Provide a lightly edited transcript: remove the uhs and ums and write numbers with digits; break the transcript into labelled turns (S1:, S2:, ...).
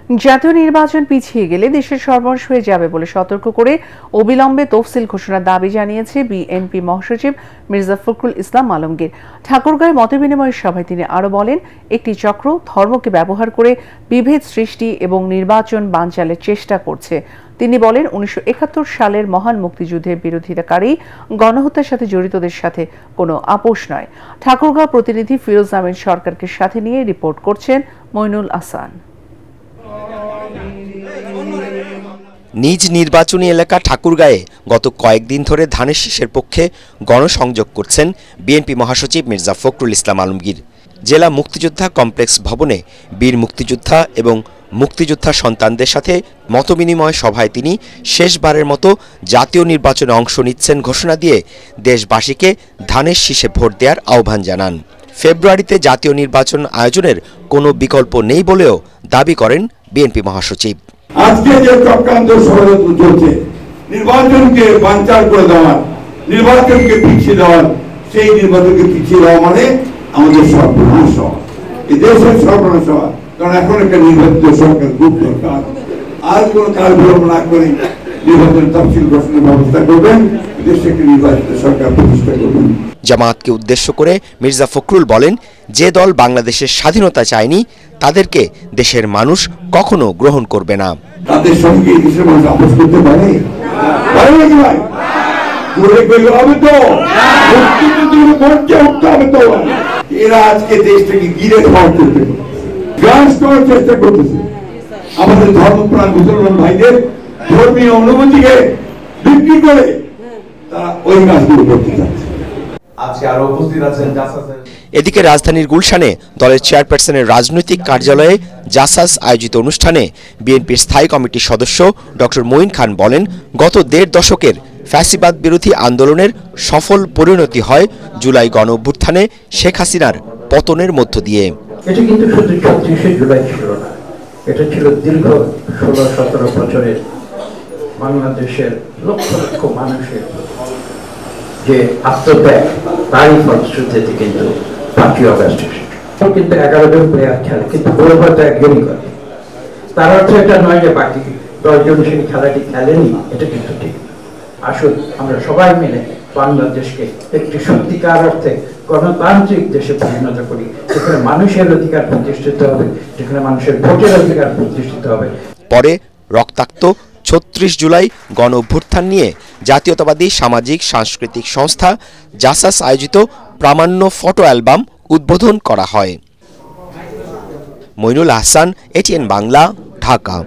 S1: জাতীয় নির্বাচন পিছিয়ে গেলে দেশের সর্বনাশ হয়ে যাবে বলে সতর্ক করে অবিলম্বে তফসিল ঘোষণার দাবি জানিয়েছে বিএনপি মহাসচিব মির্জা ফখরুল ইসলাম আলমগীর। ঠাকুরগাঁয়ে মতবিনিময় সভায় তিনি আরও বলেন, একটি চক্র ধর্মকে ব্যবহার করে বিভেদ সৃষ্টি এবং নির্বাচন বানচালের চেষ্টা করছে। তিনি বলেন, 1971 সালের মহান মুক্তিযুদ্ধের বিরোধিতাকারী গণহত্যার সাথে জড়িতদের সাথে কোনো আপোষ নয়। ঠাকুরগাঁও প্রতিনিধি ফিরোজ আমিন সরকারকে সাথে নিয়ে রিপোর্ট করছেন মইনুল আহসান।
S2: নিজ নির্বাচনী এলাকা ঠাকুরগাঁয়ে গত কয়েকদিন ধরে ধানের শীষের পক্ষে গণসংযোগ করছেন বিএনপি মহাসচিব মির্জা ফখরুল ইসলাম আলমগীর। জেলা মুক্তিযোদ্ধা কমপ্লেক্স ভবনে বীর মুক্তিযোদ্ধা এবং মুক্তিযোদ্ধা সন্তানদের সাথে মতবিনিময় সভায় তিনি শেষবারের মতো জাতীয় নির্বাচনে অংশ নিচ্ছেন ঘোষণা দিয়ে দেশবাসীকে ধানের শীষে ভোট দেওয়ার আহ্বান জানান। ফেব্রুয়ারিতে জাতীয় নির্বাচন আয়োজনের কোনো বিকল্প নেই বলেও দাবি করেন বিএনপি মহাসচিব।
S3: আজকে যে চক্রান্ত ষড়যন্ত্র চলছে, নির্বাচনকে বানচাল করে দেওয়ার, নির্বাচনকে পিছিয়ে দেওয়ার, সেই নির্বাচনকে পিছিয়ে দেওয়া মানে আমাদের সর্বনাশ হওয়া, এই দেশের সর্বনাশ হওয়া। কারণ এখন একটা নির্বাচিত সরকার খুব দরকার। আজ কোনো কাল বিলম্ব না করে নির্বাচন তফসিল ঘোষণার ব্যবস্থা করবেন, দেশে একটি নির্বাচিত সরকার প্রতিষ্ঠা করবেন।
S2: জামায়াতকে উদ্দেশ্য করে মির্জা ফখরুল বলেন, যে দল বাংলাদেশের স্বাধীনতা চায়নি তাদেরকে দেশের মানুষ কখনো গ্রহণ করবে না।
S3: তাদের সঙ্গে দেশের মানুষ আপোষ করতে পারে? এরা আজকে দেশটাকে গিরে খাওয়ার করতে গ্রাস করার চেষ্টা করতেছে। আমাদের ধর্মপ্রাণ মুসলমান ভাইদের ধর্মীয় অনুভূতিকে বিক্রি করে তারা ওই কাজগুলো করতে চাচ্ছে।
S2: এদিকে রাজধানীর গুলশানে দলের চেয়ারপারসনের রাজনৈতিক কার্যালয়ে জাসাস আয়োজিত অনুষ্ঠানে বিএনপির স্থায়ী কমিটির সদস্য ডক্টর মঈন খান বলেন, গত ১.৫ দশকের ফ্যাসিবাদ বিরোধী আন্দোলনের সফল পরিণতি হয় জুলাই গণঅভ্যুত্থানে শেখ হাসিনার পতনের মধ্য দিয়ে।
S4: এটা কিন্তু শুধু ৩৬শে জুলাই ছিল না, এটা ছিল দীর্ঘ ১৬-১৭ বছরের বাংলাদেশের লক্ষ লক্ষ মানুষের যে আত্মত্যাগ, তারই ফলশ্রুতিতে কিন্তু ৫ই অগস্ট কিন্তু ১১ জন প্লেয়ার খেলে, কিন্তু গোলবার তো একজনই করে। তার অর্থ এটা নয় যে বাকি ১০ জন সেই খেলাটি খেলেনি, এটা কিন্তু ঠিক। আসুন আমরা সবাই মিলে বাংলাদেশকে একটি সত্যিকার অর্থে গণতান্ত্রিক দেশে পরিণত করি, যেখানে মানুষের অধিকার প্রতিষ্ঠিত হবে, যেখানে মানুষের ভোটের অধিকার প্রতিষ্ঠিত হবে।
S2: পরে রক্তাক্ত ৩৬ জুলাই গণ অভ্যুত্থান নিয়ে জাতীয়তাবাদী সামাজিক সাংস্কৃতিক সংস্থা জাসাস আয়োজিত প্রামাণ্য ফটো অ্যালবাম উদ্বোধন করা হয়। মইনুল আহসান, এটিএন বাংলা, ঢাকা।